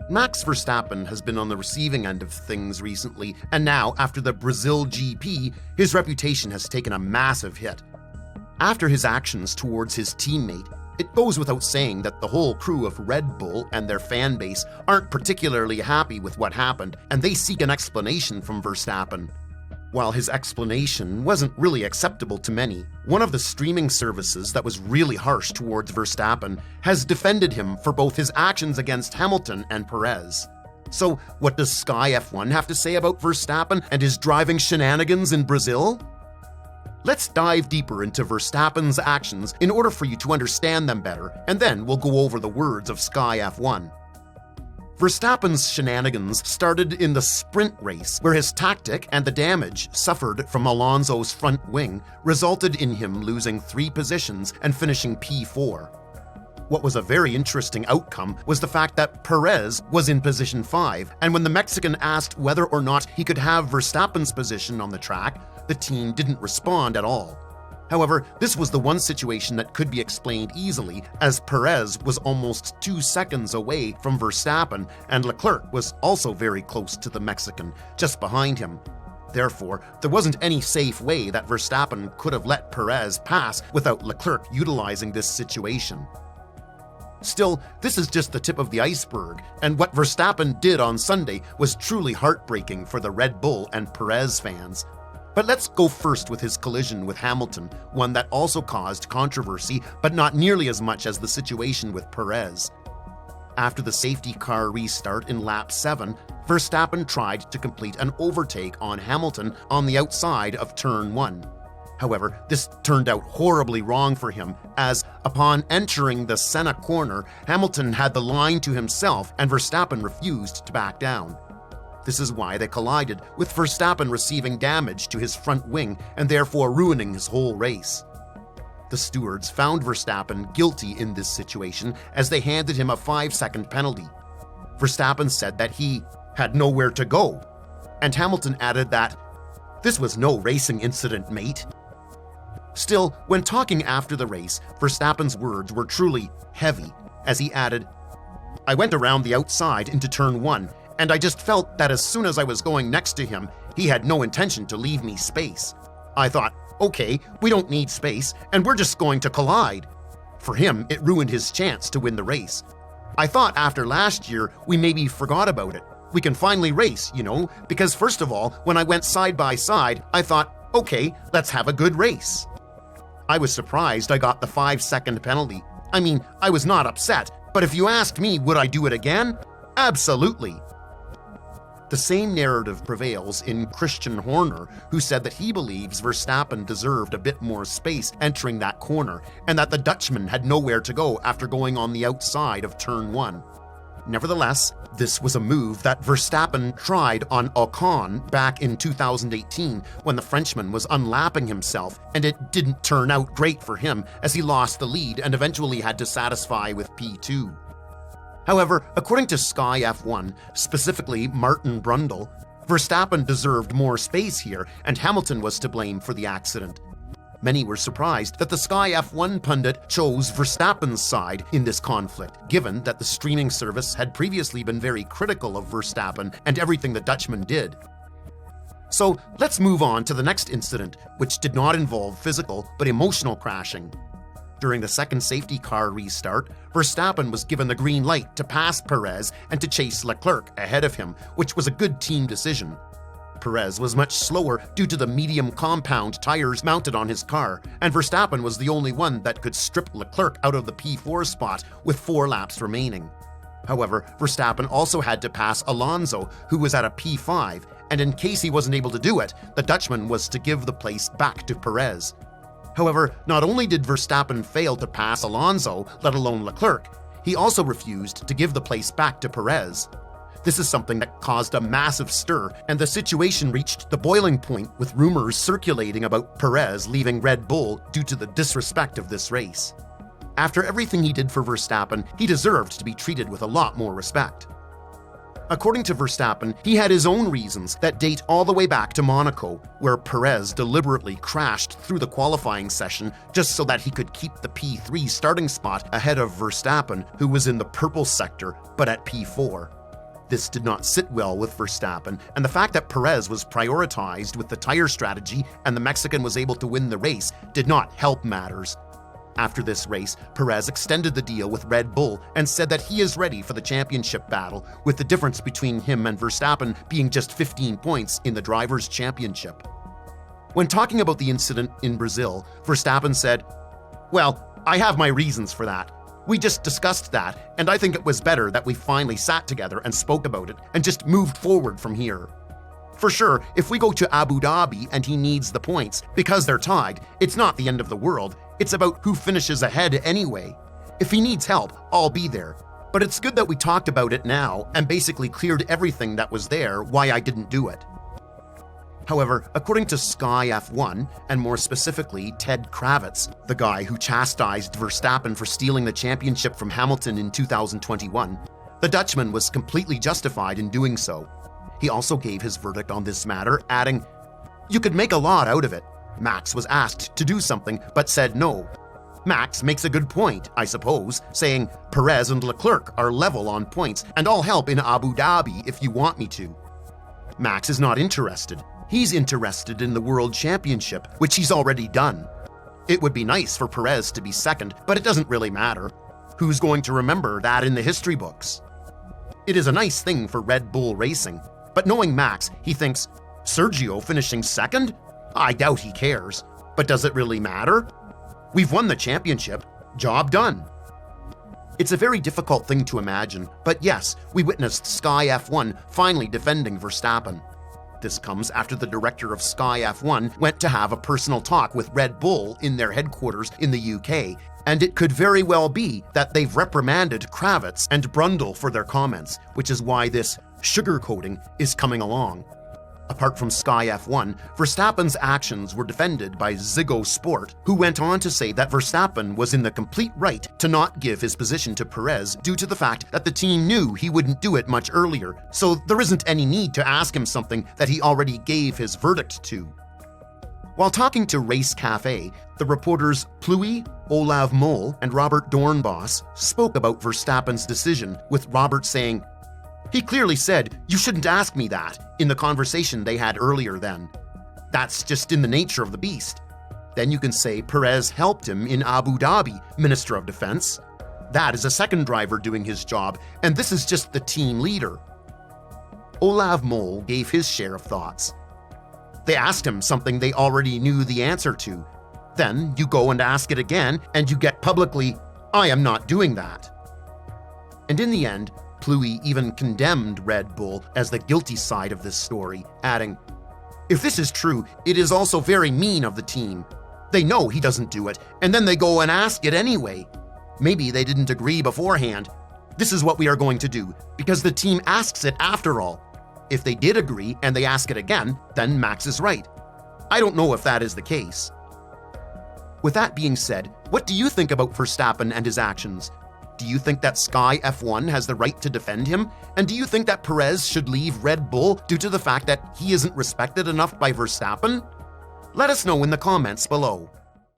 Max Verstappen has been on the receiving end of things recently, and now, after the Brazil GP, his reputation has taken a massive hit. After his actions towards his teammate, it goes without saying that the whole crew of Red Bull and their fan base aren't particularly happy with what happened, and they seek an explanation from Verstappen. While his explanation wasn't really acceptable to many, one of the streaming services that was really harsh towards Verstappen has defended him for both his actions against Hamilton and Perez. So, what does Sky F1 have to say about Verstappen and his driving shenanigans in Brazil? Let's dive deeper into Verstappen's actions in order for you to understand them better, and then we'll go over the words of Sky F1. Verstappen's shenanigans started in the sprint race, where his tactic and the damage suffered from Alonso's front wing resulted in him losing 3 positions and finishing P4. What was a very interesting outcome was the fact that Perez was in position 5, and when the Mexican asked whether or not he could have Verstappen's position on the track, the team didn't respond at all. However, this was the one situation that could be explained easily, as Perez was almost 2 seconds away from Verstappen, and Leclerc was also very close to the Mexican, just behind him. Therefore, there wasn't any safe way that Verstappen could have let Perez pass without Leclerc utilizing this situation. Still, this is just the tip of the iceberg, and what Verstappen did on Sunday was truly heartbreaking for the Red Bull and Perez fans. But let's go first with his collision with Hamilton, one that also caused controversy, but not nearly as much as the situation with Perez. After the safety car restart in lap 7, Verstappen tried to complete an overtake on Hamilton on the outside of turn 1. However, this turned out horribly wrong for him, as upon entering the Senna corner, Hamilton had the line to himself and Verstappen refused to back down. This is why they collided, with Verstappen receiving damage to his front wing and therefore ruining his whole race. The stewards found Verstappen guilty in this situation as they handed him a 5-second penalty. Verstappen said that he had nowhere to go, and Hamilton added that, "This was no racing incident, mate." Still, when talking after the race, Verstappen's words were truly heavy, as he added, "I went around the outside into turn 1, and I just felt that as soon as I was going next to him, he had no intention to leave me space. I thought, okay, we don't need space, and we're just going to collide." For him, it ruined his chance to win the race. "I thought after last year, we maybe forgot about it. We can finally race, because first of all, when I went side by side, I thought, okay, let's have a good race." I was surprised I got the 5-second penalty. I mean, I was not upset, but if you asked me, would I do it again? Absolutely. The same narrative prevails in Christian Horner, who said that he believes Verstappen deserved a bit more space entering that corner, and that the Dutchman had nowhere to go after going on the outside of turn 1. Nevertheless, this was a move that Verstappen tried on Ocon back in 2018 when the Frenchman was unlapping himself, and it didn't turn out great for him as he lost the lead and eventually had to satisfy with P2. However, according to Sky F1, specifically Martin Brundle, Verstappen deserved more space here and Hamilton was to blame for the accident. Many were surprised that the Sky F1 pundit chose Verstappen's side in this conflict, given that the streaming service had previously been very critical of Verstappen and everything the Dutchman did. So let's move on to the next incident, which did not involve physical but emotional crashing. During the second safety car restart, Verstappen was given the green light to pass Perez and to chase Leclerc ahead of him, which was a good team decision. Perez was much slower due to the medium compound tires mounted on his car, and Verstappen was the only one that could strip Leclerc out of the P4 spot with 4 laps remaining. However, Verstappen also had to pass Alonso, who was at a P5, and in case he wasn't able to do it, the Dutchman was to give the place back to Perez. However, not only did Verstappen fail to pass Alonso, let alone Leclerc, he also refused to give the place back to Perez. This is something that caused a massive stir, and the situation reached the boiling point with rumors circulating about Perez leaving Red Bull due to the disrespect of this race. After everything he did for Verstappen, he deserved to be treated with a lot more respect. According to Verstappen, he had his own reasons that date all the way back to Monaco, where Perez deliberately crashed through the qualifying session just so that he could keep the P3 starting spot ahead of Verstappen, who was in the purple sector but at P4. This did not sit well with Verstappen, and the fact that Perez was prioritized with the tire strategy and the Mexican was able to win the race did not help matters. After this race, Perez extended the deal with Red Bull and said that he is ready for the championship battle, with the difference between him and Verstappen being just 15 points in the Drivers' Championship. When talking about the incident in Brazil, Verstappen said, "Well, I have my reasons for that. We just discussed that, and I think it was better that we finally sat together and spoke about it and just moved forward from here. For sure, if we go to Abu Dhabi and he needs the points because they're tied, it's not the end of the world. It's about who finishes ahead anyway. If he needs help, I'll be there. But it's good that we talked about it now and basically cleared everything that was there why I didn't do it." However, according to Sky F1, and more specifically Ted Kravitz, the guy who chastised Verstappen for stealing the championship from Hamilton in 2021, the Dutchman was completely justified in doing so. He also gave his verdict on this matter, adding, "You could make a lot out of it. Max was asked to do something, but said no. Max makes a good point, I suppose, saying Perez and Leclerc are level on points, and I'll help in Abu Dhabi if you want me to. Max is not interested. He's interested in the World Championship, which he's already done. It would be nice for Perez to be second, but it doesn't really matter. Who's going to remember that in the history books? It is a nice thing for Red Bull Racing, but knowing Max, he thinks, Sergio finishing second? I doubt he cares. But does it really matter? We've won the championship. Job done." It's a very difficult thing to imagine, but yes, we witnessed Sky F1 finally defending Verstappen. This comes after the director of Sky F1 went to have a personal talk with Red Bull in their headquarters in the UK, and it could very well be that they've reprimanded Kravitz and Brundle for their comments, which is why this sugarcoating is coming along. Apart from Sky F1, Verstappen's actions were defended by Ziggo Sport, who went on to say that Verstappen was in the complete right to not give his position to Perez due to the fact that the team knew he wouldn't do it much earlier, so there isn't any need to ask him something that he already gave his verdict to. While talking to Race Cafe, the reporters Pluy, Olav Mol, and Robert Dornbos spoke about Verstappen's decision, with Robert saying, "He clearly said, 'You shouldn't ask me that,' in the conversation they had earlier then. That's just in the nature of the beast. Then you can say Perez helped him in Abu Dhabi, Minister of Defense. That is a second driver doing his job, and this is just the team leader." Olav Mol gave his share of thoughts. They asked him something they already knew the answer to. Then you go and ask it again, and you get publicly, "I am not doing that." And in the end, Pluy even condemned Red Bull as the guilty side of this story, adding, "If this is true, it is also very mean of the team. They know he doesn't do it, and then they go and ask it anyway. Maybe they didn't agree beforehand. This is what we are going to do, because the team asks it after all. If they did agree and they ask it again, then Max is right. I don't know if that is the case." With that being said, what do you think about Verstappen and his actions? Do you think that Sky F1 has the right to defend him? And do you think that Perez should leave Red Bull due to the fact that he isn't respected enough by Verstappen? Let us know in the comments below.